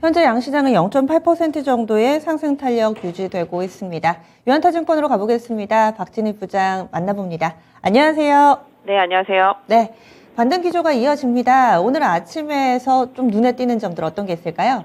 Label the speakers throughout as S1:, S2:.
S1: 현재 양시장은 0.8% 정도의 상승 탄력 유지되고 있습니다. 유한타증권으로 가보겠습니다. 박진희 부장 만나봅니다. 안녕하세요.
S2: 네, 안녕하세요.
S1: 네, 반등 기조가 이어집니다. 오늘 아침에서 좀 눈에 띄는 점들 어떤 게 있을까요?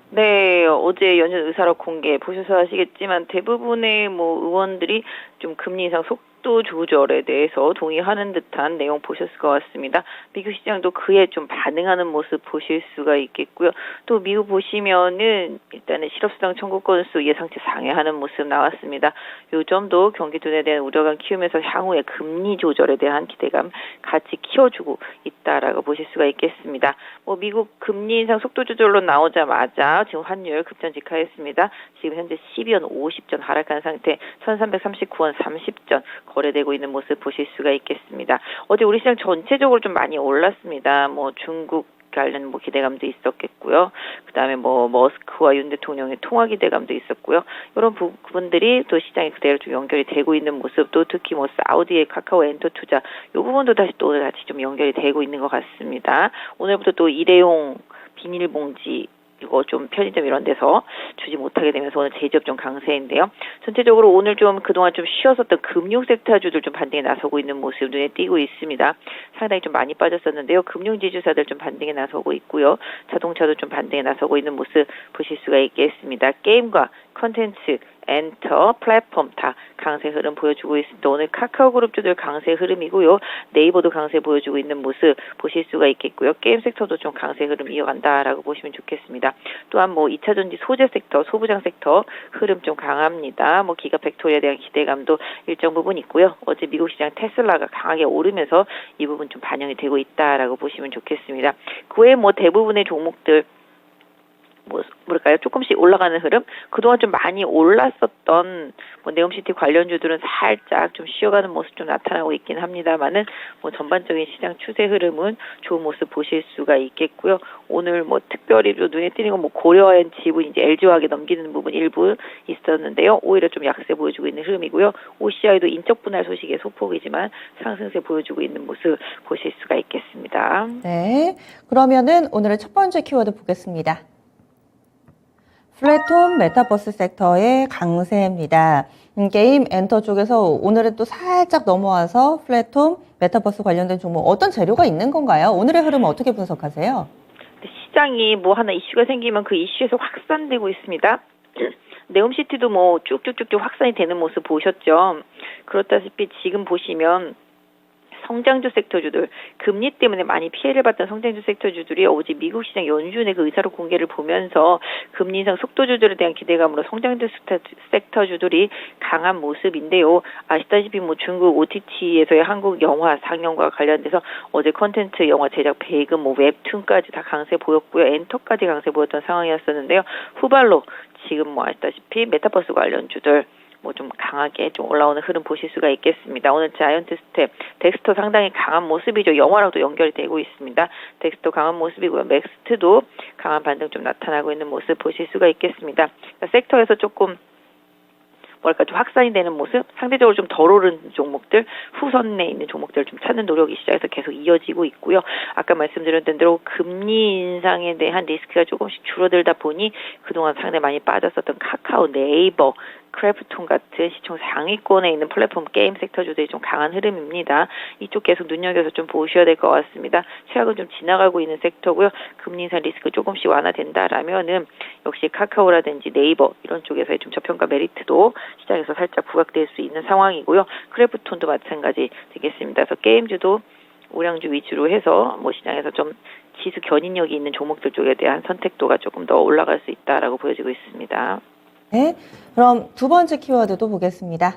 S2: 네, 어제 연준 의사록 공개 보셔서 아시겠지만 대부분의 의원들이 좀 금리 인상 속도 조절에 대해서 동의하는 듯한 내용 보셨을 것 같습니다. 미국 시장도 그에 좀 반응하는 모습 보실 수가 있겠고요. 또 미국 보시면은 일단은 실업수당 청구 건수 예상치 상회하는 모습 나왔습니다. 요 점도 경기둔에 대한 우려감 키우면서 향후에 금리 조절에 대한 기대감 같이 키워주고 있다라고 보실 수가 있겠습니다. 미국 금리 인상 속도 조절로 나오자마자 지금 환율 급전 직하했습니다. 지금 현재 12원 50전 하락한 상태 1339원 30전 거래되고 있는 모습 보실 수가 있겠습니다. 어제 우리 시장 전체적으로 좀 많이 올랐습니다. 중국 관련 기대감도 있었겠고요. 그다음에 머스크와 윤 대통령의 통화 기대감도 있었고요. 이런 부분들이 또 시장에 그대로 좀 연결이 되고 있는 모습도 특히 사우디의 카카오 엔터 투자 이 부분도 다시 좀 연결이 되고 있는 것 같습니다. 오늘부터 또 일회용 비닐봉지 이거 좀 편의점 이런 데서 주지 못하게 되면서 오늘 제조업 좀 강세인데요. 전체적으로 오늘 좀 그동안 좀 쉬었었던 금융 섹터주들 좀 반등에 나서고 있는 모습 눈에 띄고 있습니다. 상당히 좀 많이 빠졌었는데요. 금융지주사들 좀 반등에 나서고 있고요. 자동차도 좀 반등에 나서고 있는 모습 보실 수가 있겠습니다. 게임과 컨텐츠, 엔터, 플랫폼 다 강세 흐름 보여주고 있습니다. 오늘 카카오그룹주들 강세 흐름이고요. 네이버도 강세 보여주고 있는 모습 보실 수가 있겠고요. 게임 섹터도 좀 강세 흐름 이어간다라고 보시면 좋겠습니다. 또한 2차전지 소재 섹터, 소부장 섹터 흐름 좀 강합니다. 기가 팩토리에 대한 기대감도 일정 부분 있고요. 어제 미국 시장 테슬라가 강하게 오르면서 이 부분 좀 반영이 되고 있다라고 보시면 좋겠습니다. 그 외에 대부분의 종목들 조금씩 올라가는 흐름? 그동안 좀 많이 올랐었던 네옴시티 관련주들은 살짝 좀 쉬어가는 모습 좀 나타나고 있긴 합니다만은 전반적인 시장 추세 흐름은 좋은 모습 보실 수가 있겠고요. 오늘 특별히 좀 눈에 띄는 건 고려한 지분 이제 LG화학에 넘기는 부분 일부 있었는데요. 오히려 좀 약세 보여주고 있는 흐름이고요. OCI도 인적 분할 소식의 소폭이지만 상승세 보여주고 있는 모습 보실 수가 있겠습니다.
S1: 네, 그러면은 오늘의 첫 번째 키워드 보겠습니다. 플랫폼 메타버스 섹터의 강세입니다. 게임 엔터 쪽에서 오늘은 또 살짝 넘어와서 플랫폼 메타버스 관련된 종목 어떤 재료가 있는 건가요? 오늘의 흐름 어떻게 분석하세요?
S2: 시장이 하나 이슈가 생기면 그 이슈에서 확산되고 있습니다. 네옴시티도 쭉쭉쭉쭉 확산이 되는 모습 보셨죠? 그렇다시피 지금 보시면 성장주 섹터주들, 금리 때문에 많이 피해를 봤던 성장주 섹터주들이 어제 미국 시장 연준의 그 의사록 공개를 보면서 금리 인상 속도주들에 대한 기대감으로 성장주 섹터주들이 강한 모습인데요. 아시다시피 중국 OTT에서의 한국 영화 상영과 관련돼서 어제 콘텐츠 영화 제작 배급, 웹툰까지 다 강세 보였고요. 엔터까지 강세 보였던 상황이었었는데요. 후발로 지금 아시다시피 메타버스 관련주들 좀 강하게 좀 올라오는 흐름 보실 수가 있겠습니다. 오늘 자이언트 스텝, 덱스터 상당히 강한 모습이죠. 영화랑도 연결이 되고 있습니다. 덱스터 강한 모습이고요. 맥스트도 강한 반등 좀 나타나고 있는 모습 보실 수가 있겠습니다. 섹터에서 조금 좀 확산이 되는 모습, 상대적으로 좀 덜 오른 종목들, 후선에 있는 종목들을 좀 찾는 노력이 시장에서 계속 이어지고 있고요. 아까 말씀드렸던 대로 금리 인상에 대한 리스크가 조금씩 줄어들다 보니 그동안 상당히 많이 빠졌었던 카카오, 네이버, 크래프톤 같은 시총 상위권에 있는 플랫폼 게임 섹터주들이 좀 강한 흐름입니다. 이쪽 계속 눈여겨서 좀 보셔야 될 것 같습니다. 최악은 좀 지나가고 있는 섹터고요. 금리 인상 리스크 조금씩 완화된다라면은 역시 카카오라든지 네이버 이런 쪽에서의 좀 저평가 메리트도 시장에서 살짝 부각될 수 있는 상황이고요. 크래프톤도 마찬가지 되겠습니다. 그래서 게임주도 우량주 위주로 해서 시장에서 좀 지수 견인력이 있는 종목들 쪽에 대한 선택도가 조금 더 올라갈 수 있다라고 보여지고 있습니다.
S1: 네, 그럼 두 번째 키워드도 보겠습니다.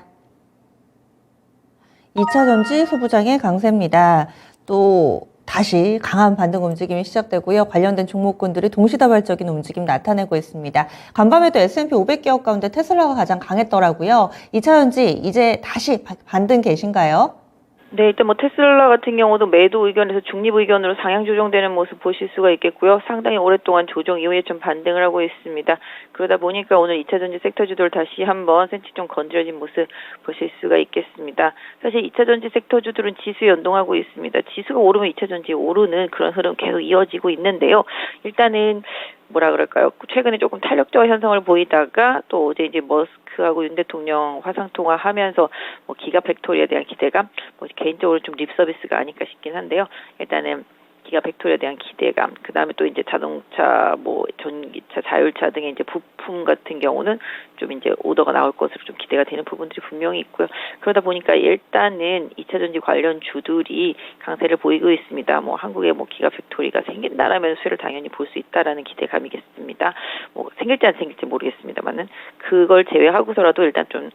S1: 2차전지 소부장의 강세입니다. 또 다시 강한 반등 움직임이 시작되고요. 관련된 종목군들이 동시다발적인 움직임 나타내고 있습니다. 간밤에도 S&P 500기업 가운데 테슬라가 가장 강했더라고요. 2차전지 이제 다시 반등 계신가요?
S2: 네, 일단 테슬라 같은 경우도 매도 의견에서 중립 의견으로 상향 조정되는 모습 보실 수가 있겠고요. 상당히 오랫동안 조정 이후에 좀 반등을 하고 있습니다. 그러다 보니까 오늘 2차전지 섹터주들 다시 한번 센치 좀 건드려진 모습 보실 수가 있겠습니다. 사실 2차전지 섹터주들은 지수에 연동하고 있습니다. 지수가 오르면 2차전지 오르는 그런 흐름 계속 이어지고 있는데요. 일단은 뭐라 그럴까요? 최근에 조금 탄력적 현상을 보이다가 또 어제 이제 머스크하고 윤 대통령 화상 통화하면서 뭐 기가 팩토리에 대한 기대감, 뭐 개인적으로 좀 립 서비스가 아닐까 싶긴 한데요. 일단은 기가 팩토리에 대한 기대감, 그 다음에 또 이제 자동차, 뭐 전기차, 자율차 등의 이제 부품 같은 경우는 좀 이제 오더가 나올 것으로 좀 기대가 되는 부분들이 분명히 있고요. 그러다 보니까 일단은 2차 전지 관련 주들이 강세를 보이고 있습니다. 뭐 한국에 뭐 기가 팩토리가 생긴다라면 수혜를 당연히 볼 수 있다라는 기대감이겠습니다. 뭐 생길지 안 생길지 모르겠습니다만은 그걸 제외하고서라도 일단 좀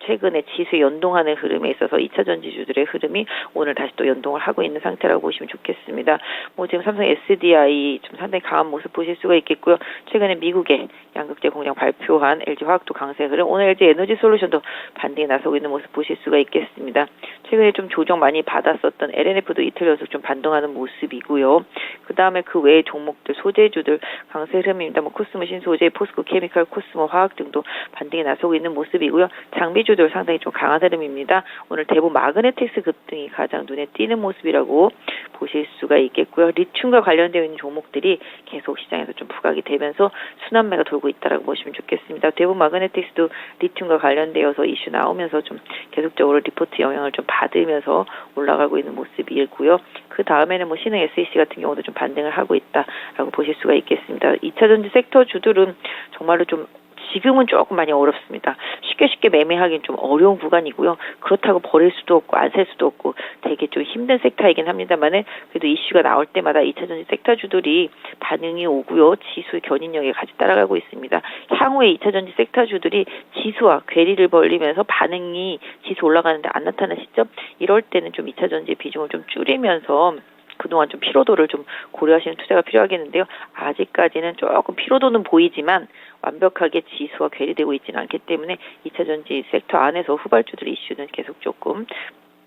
S2: 최근에 지수에 연동하는 흐름에 있어서 2차 전지주들의 흐름이 오늘 다시 또 연동을 하고 있는 상태라고 보시면 좋겠습니다. 뭐 지금 삼성 SDI 좀 상당히 강한 모습 보실 수가 있겠고요. 최근에 미국의 양극재 공장 발표한 LG화학도 강세 흐름, 오늘 LG 에너지솔루션도 반등에 나서고 있는 모습 보실 수가 있겠습니다. 최근에 좀 조정 많이 받았었던 LNF도 이틀 연속 좀 반등하는 모습이고요. 그 다음에 그 외의 종목들, 소재주들 강세 흐름입니다. 뭐 코스모 신소재, 포스코 케미칼, 코스모 화학 등도 반등에 나서고 있는 모습이고요. 장비주들 상당히 좀 강한 흐름입니다. 오늘 대부 마그네틱스 급등이 가장 눈에 띄는 모습이라고 보실 수가 있겠고요. 리튬과 관련되어 있는 종목들이 계속 시장에서 좀 부각이 되면서 순환매가 돌고 있다라고 보시면 좋겠습니다. 대부 마그네틱스도 리튬과 관련되어서 이슈 나오면서 좀 계속적으로 리포트 영향을 좀 받으면서 올라가고 있는 모습이고요. 그 다음에는 뭐 신흥 SEC 같은 경우도 좀 반등을 하고 있다라고 보실 수가 있겠습니다. 2차 전지 섹터 주들은 정말로 좀 지금은 조금 많이 어렵습니다. 쉽게 매매하기는 좀 어려운 구간이고요. 그렇다고 버릴 수도 없고 안 살 수도 없고 되게 좀 힘든 섹터이긴 합니다만은 그래도 이슈가 나올 때마다 2차 전지 섹터주들이 반응이 오고요. 지수의 견인력에 같이 따라가고 있습니다. 향후에 2차 전지 섹터주들이 지수와 괴리를 벌리면서 반응이 지수 올라가는데 안 나타나는 시점, 이럴 때는 좀 2차 전지의 비중을 좀 줄이면서 그동안 좀 피로도를 좀 고려하시는 투자가 필요하겠는데요. 아직까지는 조금 피로도는 보이지만 완벽하게 지수와 괴리되고 있지는 않기 때문에 2차 전지 섹터 안에서 후발주들 이슈는 계속 조금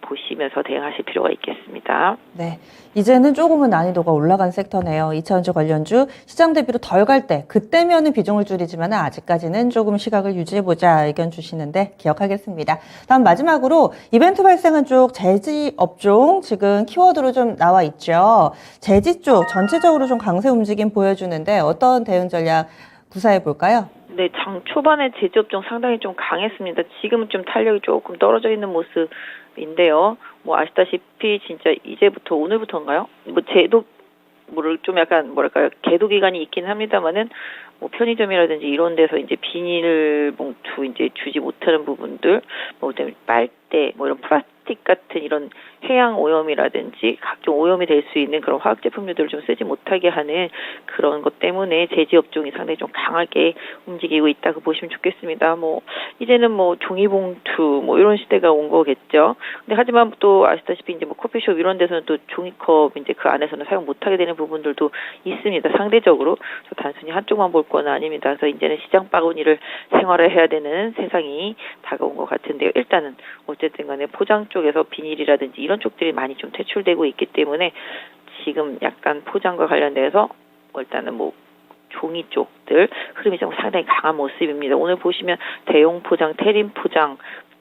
S2: 보시면서 대응하실 필요가 있겠습니다.
S1: 네, 이제는 조금은 난이도가 올라간 섹터네요. 2차 전지 관련주 시장 대비로 덜 갈 때 그때면은 비중을 줄이지만 아직까지는 조금 시각을 유지해보자 의견 주시는데 기억하겠습니다. 다음 마지막으로 이벤트 발생한 쪽 제지 업종 지금 키워드로 좀 나와 있죠. 제지 쪽 전체적으로 좀 강세 움직임 보여주는데 어떤 대응 전략 구사해 볼까요?
S2: 네, 장 초반에 제지 업종 상당히 좀 강했습니다. 지금은 좀 탄력이 조금 떨어져 있는 모습인데요. 뭐 아시다시피 진짜 이제부터 오늘부터인가요? 뭐 제도 뭐를 좀 약간 뭐랄까요, 계도 기간이 있긴 합니다만은 뭐 편의점이라든지 이런 데서 이제 비닐봉투 이제 주지 못하는 부분들, 뭐 그다음에 빨대, 뭐 이런 플라스틱 같은 이런 해양 오염이라든지 각종 오염이 될 수 있는 그런 화학 제품들을 좀 쓰지 못하게 하는 그런 것 때문에 제지 업종이 상당히 좀 강하게 움직이고 있다고 보시면 좋겠습니다. 뭐 이제는 뭐 종이봉투 뭐 이런 시대가 온 거겠죠. 근데 하지만 또 아시다시피 이제 뭐 커피숍 이런 데서는 또 종이컵 이제 그 안에서는 사용 못하게 되는 부분들도 있습니다. 상대적으로 단순히 한쪽만 볼 건 아닙니다. 그래서 이제는 시장 바구니를 생활을 해야 되는 세상이 다가온 것 같은데요. 일단은 어쨌든 간에 포장 쪽에서 비닐이라든지 이런 쪽들이 많이 좀 퇴출되고 있기 때문에 지금 약간 포장과 관련돼서 일단은 뭐 종이 쪽들 흐름이 좀 상당히 강한 모습입니다. 오늘 보시면 대용 포장, 테린 포장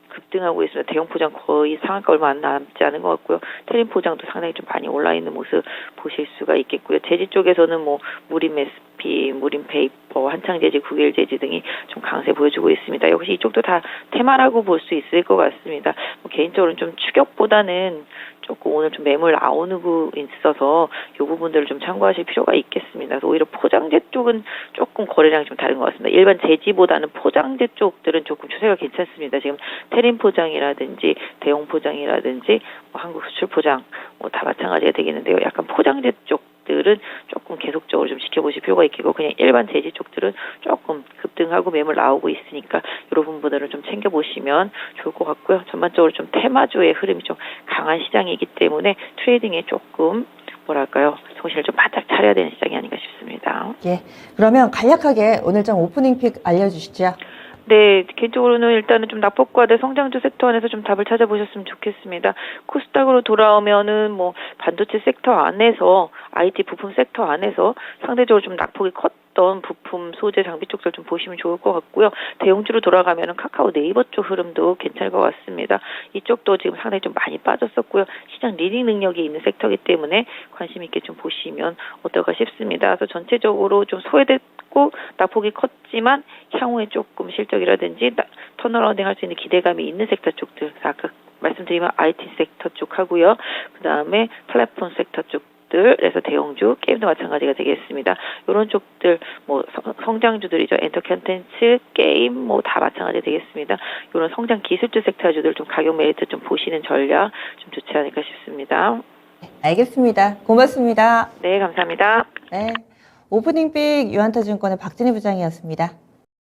S2: 급등하고 있습니다. 대형 포장 거의 상한가 얼마 안 남지 않은 것 같고요. 테린 포장도 상당히 좀 많이 올라 있는 모습 보실 수가 있겠고요. 제지 쪽에서는 뭐 무림 SP, 무림 페이퍼, 한창제지, 국일제지 등이 좀 강세 보여주고 있습니다. 역시 이쪽도 다 테마라고 볼 수 있을 것 같습니다. 뭐 개인적으로는 좀 추격보다는 조금 오늘 좀 매물 나오는 있어서 이 부분들을 좀 참고하실 필요가 있겠습니다. 그래서 오히려 포장재 쪽은 조금 거래량이 좀 다른 것 같습니다. 일반 제지보다는 포장재 쪽들은 조금 추세가 괜찮습니다. 지금 테린 포장이라든지 대용 포장이라든지 뭐 한국 수출 포장 뭐 다 마찬가지가 되겠는데요. 약간 포장재 쪽들은 조금 계속적으로 좀 지켜보실 필요가 있겠고 그냥 일반 제지 쪽들은 조금 급등하고 매물 나오고 있으니까 이런 부분들을 좀 챙겨보시면 좋을 것 같고요. 전반적으로 좀 테마주의 흐름이 좀 강한 시장이기 때문에 트레이딩에 조금 뭐랄까요, 정신을 좀 바짝 차려야 되는 시장이 아닌가 싶습니다.
S1: 예, 그러면 간략하게 오늘장 오프닝 픽 알려주시죠.
S2: 네, 개인적으로는 일단은 좀 낙폭과대 성장주 섹터 안에서 좀 답을 찾아보셨으면 좋겠습니다. 코스닥으로 돌아오면은 뭐 반도체 섹터 안에서 IT 부품 섹터 안에서 상대적으로 좀 낙폭이 컸던 부품, 소재, 장비 쪽들 좀 보시면 좋을 것 같고요. 대형주로 돌아가면은 카카오 네이버 쪽 흐름도 괜찮을 것 같습니다. 이쪽도 지금 상당히 좀 많이 빠졌었고요. 시장 리딩 능력이 있는 섹터이기 때문에 관심 있게 좀 보시면 어떨까 싶습니다. 그래서 전체적으로 좀 소외됐고 낙폭이 컸지만 향후에 조금 실적이라든지 턴어라운딩 할 수 있는 기대감이 있는 섹터 쪽들, 아까 말씀드리면 IT 섹터 쪽 하고요. 그 다음에 플랫폼 섹터 쪽들에서 대형주, 게임도 마찬가지가 되겠습니다. 이런 쪽들, 뭐 성장주들이죠. 엔터 컨텐츠, 게임, 뭐 다 마찬가지 되겠습니다. 이런 성장 기술주 섹터주들 좀 가격 메리트 좀 보시는 전략 좀 좋지 않을까 싶습니다.
S1: 알겠습니다. 고맙습니다.
S2: 네, 감사합니다.
S1: 네. 오프닝 빅 유한타증권의 박진희 부장이었습니다.